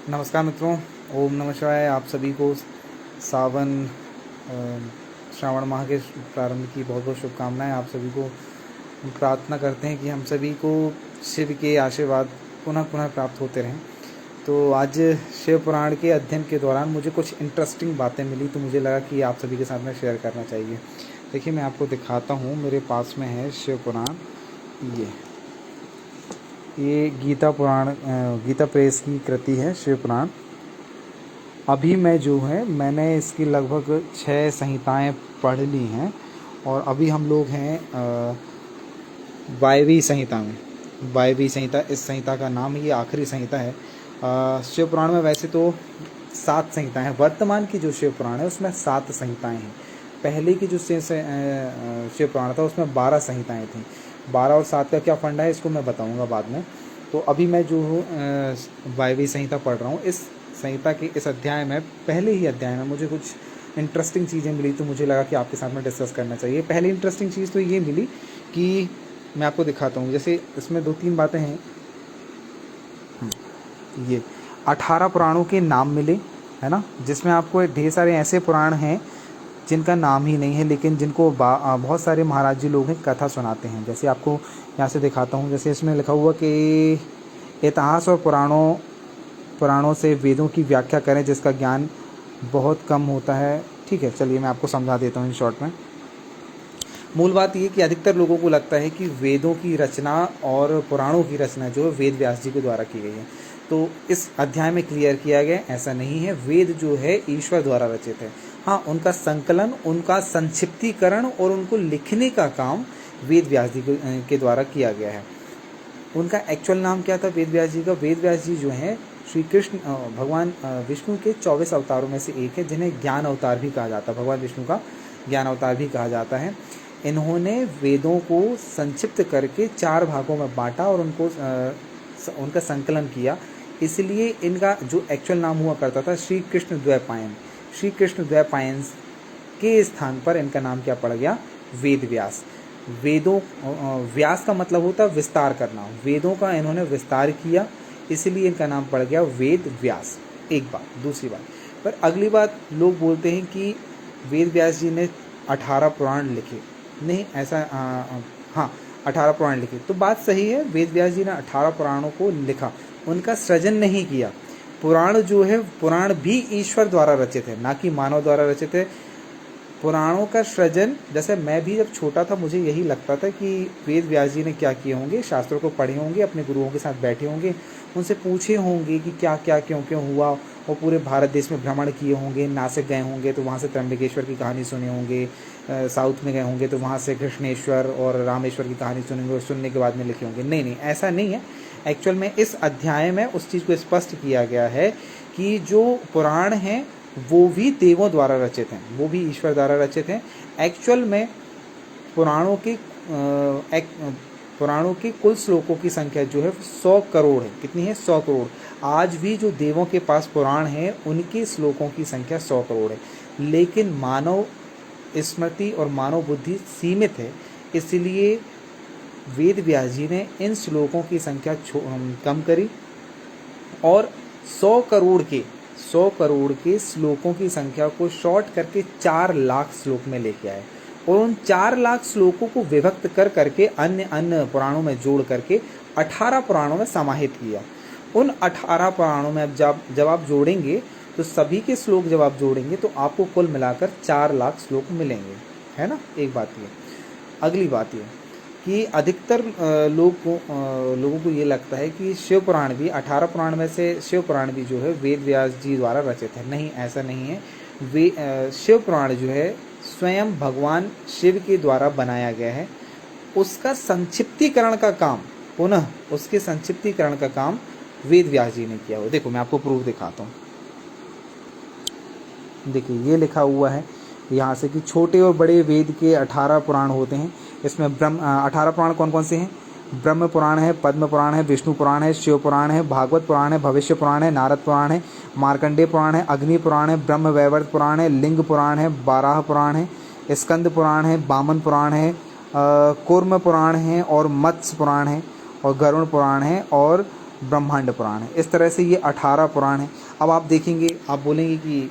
नमस्कार मित्रों, ओम नमः शिवाय। आप सभी को सावन श्रावण माह के प्रारंभ की बहुत बहुत शुभकामनाएं। आप सभी को प्रार्थना करते हैं कि हम सभी को शिव के आशीर्वाद पुनः पुनः प्राप्त होते रहें। तो आज शिव पुराण के अध्ययन के दौरान मुझे कुछ इंटरेस्टिंग बातें मिली, तो मुझे लगा कि आप सभी के साथ में शेयर करना चाहिए। देखिए, मैं आपको दिखाता हूँ, मेरे पास में है शिव पुराण। ये गीता पुराण, गीता प्रेस की कृति है शिव पुराण। अभी मैंने इसकी लगभग 6 संहिताएं पढ़ ली हैं और अभी हम लोग हैं 22वीं संहिता में। 22वीं संहिता, इस संहिता का नाम है, ये आखिरी संहिता है। शिव पुराण में वैसे तो 7 संहिताएं हैं। वर्तमान की जो शिव पुराण है उसमें 7 संहिताएं हैं। पहले की जो शिव पुराण था उसमें 12 संहिताएं थीं। 12 और 7 का क्या फंडा है इसको मैं बताऊंगा बाद में। तो अभी मैं जो हूँ 22वीं संहिता पढ़ रहा हूँ। इस संहिता के इस अध्याय में, पहले ही अध्याय में मुझे कुछ इंटरेस्टिंग चीज़ें मिली, तो मुझे लगा कि आपके साथ में डिस्कस करना चाहिए। पहली इंटरेस्टिंग चीज़ तो ये मिली कि मैं आपको दिखाता हूँ। जैसे इसमें 2-3 बातें हैं। ये 18 पुराणों के नाम मिले, है ना, जिसमें आपको ढेर सारे ऐसे पुराण हैं जिनका नाम ही नहीं है, लेकिन जिनको बहुत सारे महाराज जी लोग हैं कथा सुनाते हैं। जैसे आपको यहाँ से दिखाता हूँ। जैसे इसमें लिखा हुआ कि इतिहास और पुराणों से वेदों की व्याख्या करें जिसका ज्ञान बहुत कम होता है। ठीक है, चलिए मैं आपको समझा देता हूँ इन शॉर्ट में। मूल बात ये कि अधिकतर लोगों को लगता है कि वेदों की रचना और पुराणों की रचना जो है वेद व्यास जी के द्वारा की गई है। तो इस अध्याय में क्लियर किया गया ऐसा नहीं है। वेद जो है ईश्वर द्वारा रचित है। हाँ, उनका संकलन, उनका संक्षिप्तीकरण और उनको लिखने का काम वेद व्यास जी के द्वारा किया गया है। उनका एक्चुअल नाम क्या था वेद व्यास जी का? वेद व्यास जी जो हैं श्री कृष्ण भगवान विष्णु के 24 अवतारों में से एक है, जिन्हें ज्ञान अवतार भी कहा जाता है। भगवान विष्णु का ज्ञान अवतार भी कहा जाता है। इन्होंने वेदों को संक्षिप्त करके 4 भागों में बांटा और उनका संकलन किया। इसलिए इनका जो एक्चुअल नाम हुआ करता था श्री कृष्ण द्वैपायन। श्री कृष्ण द्वैपायन के स्थान पर इनका नाम क्या पड़ गया? वेद व्यास। व्यास का मतलब होता है विस्तार करना। वेदों का इन्होंने विस्तार किया, इसलिए इनका नाम पड़ गया वेद व्यास। एक बात। दूसरी बात, पर अगली बात, लोग बोलते हैं कि वेद व्यास जी ने 18 पुराण लिखे। नहीं, ऐसा हाँ, 18 पुराण लिखे तो बात सही है। वेद व्यास जी ने 18 पुराणों को लिखा, उनका सृजन नहीं किया। पुराण जो है, पुराण भी ईश्वर द्वारा रचित है, ना कि मानव द्वारा रचित है। पुराणों का सृजन, जैसे मैं भी जब छोटा था मुझे यही लगता था कि वेद व्यास जी ने क्या किए होंगे, शास्त्रों को पढ़े होंगे, अपने गुरुओं के साथ बैठे होंगे, उनसे पूछे होंगे कि क्या क्या क्यों क्यों हुआ, और पूरे भारत देश में भ्रमण किए होंगे। नासिक गए होंगे तो वहाँ से त्र्यंबकेश्वर की कहानी सुने होंगे, साउथ में गए होंगे तो वहाँ से कृष्णेश्वर और रामेश्वर की कहानी सुनेंगे, और सुनने के बाद में लिखे होंगे। नहीं, ऐसा नहीं है। एक्चुअल में इस अध्याय में उस चीज़ को स्पष्ट किया गया है कि जो पुराण हैं वो भी देवों द्वारा रचित हैं, वो भी ईश्वर द्वारा रचित हैं। एक्चुअल में पुराणों के कुल श्लोकों की संख्या जो है 100 करोड़ है। कितनी है? 100 करोड़। आज भी जो देवों के पास पुराण है उनके श्लोकों की संख्या 100 करोड़ है। लेकिन मानव स्मृति और मानव बुद्धि सीमित है, इसलिए वेद व्यास जी ने इन श्लोकों की संख्या कम करी और 100 करोड़ के श्लोकों की संख्या को शॉर्ट करके 4 लाख श्लोक में लेके आए, और उन 4 लाख श्लोकों को विभक्त करके अन्य पुराणों में जोड़ करके 18 पुराणों में समाहित किया। उन 18 पुराणों में जब आप जोड़ेंगे तो सभी के श्लोक जब आप जोड़ेंगे तो आपको कुल मिलाकर 4 लाख श्लोक मिलेंगे, है ना। एक बात ये। अगली बात ये कि अधिकतर लोगों को ये लगता है कि शिव पुराण भी 18 पुराण में से शिव पुराण भी जो है वेद व्यास जी द्वारा रचित है। नहीं, ऐसा नहीं है। शिव पुराण जो है स्वयं भगवान शिव के द्वारा बनाया गया है। उसका संक्षिप्तीकरण का काम वेद व्यास जी ने किया हुआ। देखो, मैं आपको प्रूफ दिखाता हूँ। देखिए, ये लिखा हुआ है यहाँ से कि छोटे और बड़े वेद के 18 पुराण होते हैं। इसमें 18 पुराण कौन कौन से हैं? ब्रह्म पुराण है, पद्म पुराण है, विष्णु पुराण है, शिव पुराण है, भागवत पुराण है, भविष्य पुराण है, नारद पुराण है, मार्कंडेय पुराण है, अग्नि पुराण है, ब्रह्म वैवर्त पुराण है, लिंग पुराण है, बाराह पुराण है, स्कंद पुराण है, बामन पुराण है, कूर्म पुराण है, और मत्स्य पुराण है, और गरुड़ पुराण है, और ब्रह्मांड पुराण है। इस तरह से ये 18 पुराण हैं। अब आप देखेंगे, आप बोलेंगे कि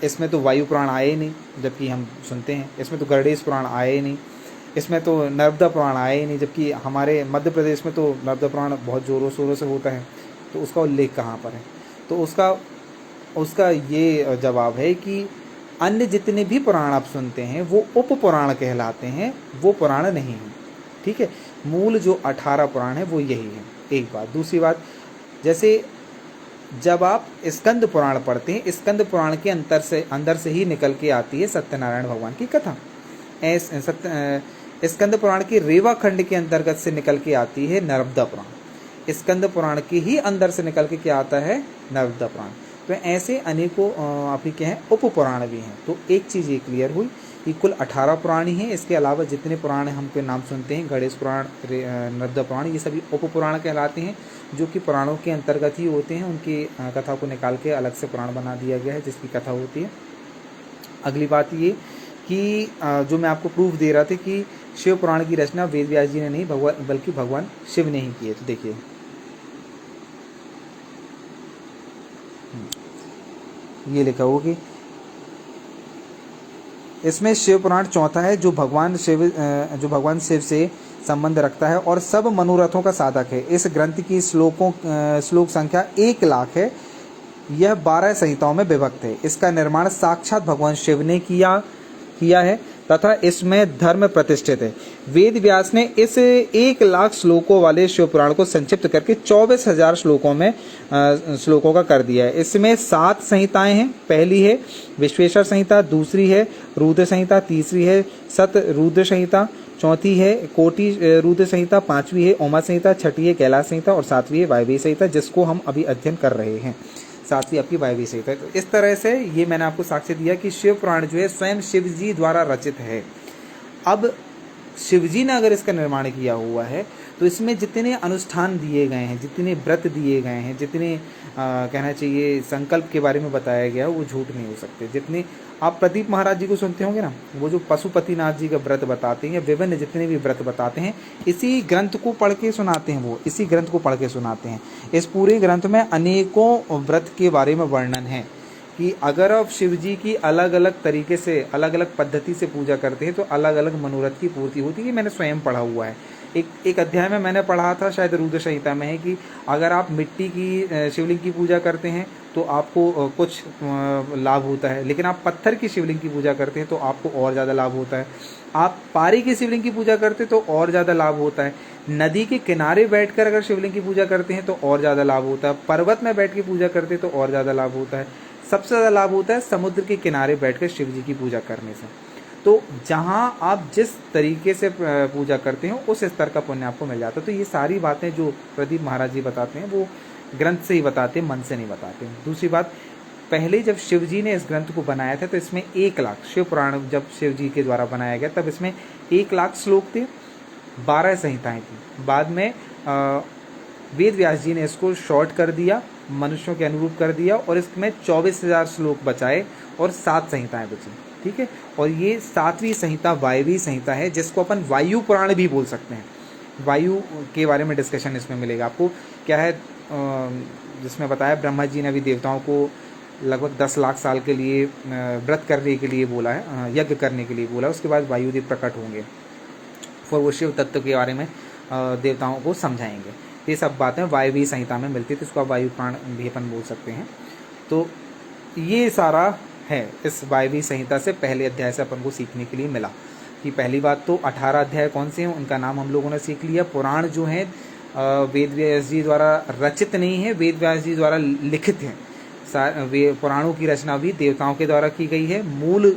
इसमें तो वायु पुराण आए ही नहीं, जबकि हम सुनते हैं इसमें तो गरुड़ेश पुराण आए ही नहीं, इसमें तो नर्मदा पुराण आए ही नहीं, जबकि हमारे मध्य प्रदेश में तो नर्मदा पुराण बहुत ज़ोरों शोरों से होता है। तो उसका उल्लेख कहाँ पर है? तो उसका ये जवाब है कि अन्य जितने भी पुराण आप सुनते हैं वो उप पुराण कहलाते हैं, वो पुराण नहीं है। ठीक है, मूल जो 18 पुराण है वो यही है। एक बात। दूसरी बात, जैसे जब आप स्कंद पुराण पढ़ते हैं, स्कंद पुराण के अंदर से ही निकल के आती है सत्यनारायण भगवान की कथा। स्कंद पुराण के रेवा खंड के अंतर्गत से निकल के आती है नर्मदा पुराण। स्कंद पुराण के ही अंदर से निकल के क्या आता है? नर्मदा पुराण। तो ऐसे अनेकों आप ही क्या हैं, उप पुराण भी हैं। तो एक चीज़ ये क्लियर हुई कि कुल 18 पुराण ही हैं। इसके अलावा जितने पुराण हम पे नाम सुनते हैं, गणेश पुराण, नर्मदा पुराण, ये सभी उप पुराण कहलाते हैं, जो कि पुराणों के अंतर्गत ही होते हैं। उनकी कथा को निकाल के अलग से पुराण बना दिया गया है जिसकी कथा होती है। अगली बात ये कि जो मैं आपको प्रूफ दे रहा था कि शिव पुराण की रचना वेद व्यास जी ने नहीं बल्कि भगवान शिव ने ही की है। तो देखिए ये लिखा हुआ कि इसमें शिव पुराण चौथा है, जो भगवान शिव से संबंध रखता है और सब मनोरथों का साधक है। इस ग्रंथ की श्लोक संख्या 1 लाख है। यह 12 संहिताओं में विभक्त है। इसका निर्माण साक्षात भगवान शिव ने किया है तथा इसमें धर्म प्रतिष्ठित है। वेद व्यास ने इस 1 लाख श्लोकों वाले शिव पुराण को संक्षिप्त करके 24,000 श्लोकों का कर दिया है। इसमें 7 संहिताएं हैं। पहली है विश्वेश्वर संहिता, दूसरी है रुद्र संहिता, तीसरी है सत रुद्र संहिता, चौथी है कोटि रुद्र संहिता, पांचवी है उमा संहिता, छठी है कैलाश संहिता और सातवीं है वायव्य संहिता, जिसको हम अभी अध्ययन कर रहे हैं। सातवीं आपकी वायव्य संहिता। तो इस तरह से ये मैंने आपको साक्ष्य दिया कि शिव पुराण जो है स्वयं शिव जी द्वारा रचित है। अब शिव जी ने अगर इसका निर्माण किया हुआ है तो इसमें जितने अनुष्ठान दिए गए हैं, जितने व्रत दिए गए हैं, जितने कहना चाहिए संकल्प के बारे में बताया गया वो झूठ नहीं हो सकते। जितने आप प्रदीप महाराज जी को सुनते होंगे ना, वो जो पशुपतिनाथ जी का व्रत बताते हैं या विभिन्न जितने भी व्रत बताते हैं, इसी ग्रंथ को पढ़ के सुनाते हैं। वो इसी ग्रंथ को पढ़ के सुनाते हैं। इस पूरे ग्रंथ में अनेकों व्रत के बारे में वर्णन है कि अगर आप शिव जी की अलग अलग तरीके से, अलग अलग पद्धति से पूजा करते हैं तो अलग अलग मनोरथ की पूर्ति होती है। ये मैंने स्वयं पढ़ा हुआ है। एक अध्याय में मैंने पढ़ा था, शायद रुद्र संहिता में है, कि अगर आप मिट्टी की शिवलिंग की पूजा करते हैं तो आपको कुछ लाभ होता है, लेकिन आप पत्थर की शिवलिंग की पूजा करते हैं तो आपको और ज़्यादा लाभ होता है। आप पारी की शिवलिंग की पूजा करते हैं तो और ज़्यादा लाभ होता है। नदी के किनारे बैठकर अगर शिवलिंग की पूजा करते हैं तो और ज़्यादा लाभ होता है। पर्वत में बैठ के पूजा करते हैं तो और ज़्यादा लाभ होता है। सबसे ज़्यादा लाभ होता है समुद्र के किनारे बैठकर शिव जी की पूजा करने से। तो जहाँ आप जिस तरीके से पूजा करते हो उस स्तर का पुण्य आपको मिल जाता है। तो ये सारी बातें जो प्रदीप महाराज जी बताते हैं वो ग्रंथ से ही बताते हैं, मन से नहीं बताते हैं। दूसरी बात, पहले जब शिव जी ने इस ग्रंथ को बनाया था तो इसमें 1 लाख, शिव पुराण जब शिव जी के द्वारा बनाया गया तब इसमें 1 लाख श्लोक थे, 12 संहिताएं थी। बाद में वेद व्यास जी ने इसको शॉर्ट कर दिया, मनुष्यों के अनुरूप कर दिया और इसमें 24,000 श्लोक बचाए और 7 संहिताएं बची। ठीक है, और ये 7वीं संहिता वायवी संहिता है, जिसको अपन वायु पुराण भी बोल सकते हैं। वायु के बारे में डिस्कशन इसमें मिलेगा आपको। क्या है, जिसमें बताया ब्रह्मा जी ने भी देवताओं को लगभग 10 लाख साल के लिए व्रत करने के लिए बोला है, यज्ञ करने के लिए बोला। उसके बाद वायुदेव प्रकट होंगे, फिर वो शिव तत्व के बारे में देवताओं को समझाएंगे। ये सब बातें वायवी संहिता में मिलती थी, इसको आप वायु पुराण भी अपन बोल सकते हैं। तो ये सारा है इस वायवी संहिता से पहले अध्याय से अपन को सीखने के लिए मिला। कि पहली बात तो 18 अध्याय कौन से हैं उनका नाम हम लोगों ने सीख लिया। पुराण जो हैं वेद व्यास जी द्वारा रचित नहीं है, वेद व्यास जी द्वारा लिखित हैं। पुराणों की रचना भी देवताओं के द्वारा की गई है। मूल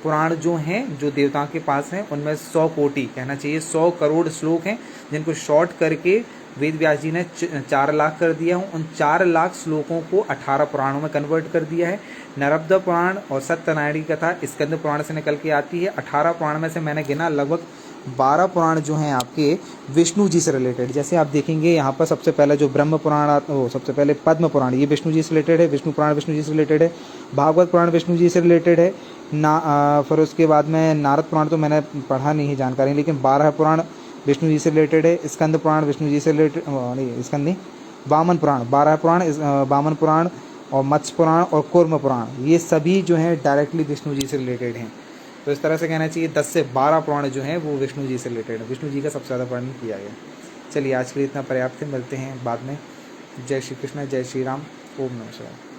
पुराण जो हैं, जो देवताओं के पास हैं, उनमें 100 कोटि, कहना चाहिए 100 करोड़ श्लोक हैं, जिनको शॉर्ट करके वेद व्यास जी ने 4 लाख कर दिया हूँ। उन 4 लाख श्लोकों को 18 पुराणों में कन्वर्ट कर दिया है। नर्मदा पुराण और सत्यनारायण की कथा स्कंद पुराण से निकल के आती है। 18 पुराण में से मैंने गिना लगभग 12 पुराण जो हैं आपके विष्णु जी से रिलेटेड। जैसे आप देखेंगे यहाँ पर सबसे पहले जो ब्रह्म पुराण, सबसे पहले पद्म पुराण, ये विष्णु जी से रिलेटेड है। विष्णु पुराण विष्णु जी से रिलेटेड है। भागवत पुराण विष्णु जी से रिलेटेड है फिर उसके बाद में नारद पुराण तो मैंने पढ़ा नहीं है जानकारी, लेकिन 12 पुराण विष्णु जी से रिलेटेड है। स्कंद पुराण विष्णु जी से रिलेटेड, नहीं स्कंद नहीं, वामन पुराण, 12 पुराण, वामन पुराण और मत्स्य पुराण और कूर्म पुराण, ये सभी जो हैं डायरेक्टली विष्णु जी से रिलेटेड हैं। तो इस तरह से कहना चाहिए 10 से 12 पुराण जो हैं वो विष्णु जी से रिलेटेड है, विष्णु जी का सबसे ज़्यादा वर्णन किया गया। चलिए आज के लिए इतना पर्याप्त है, मिलते हैं बाद में। जय श्री कृष्ण, जय श्री राम, ओम नमः शिवाय।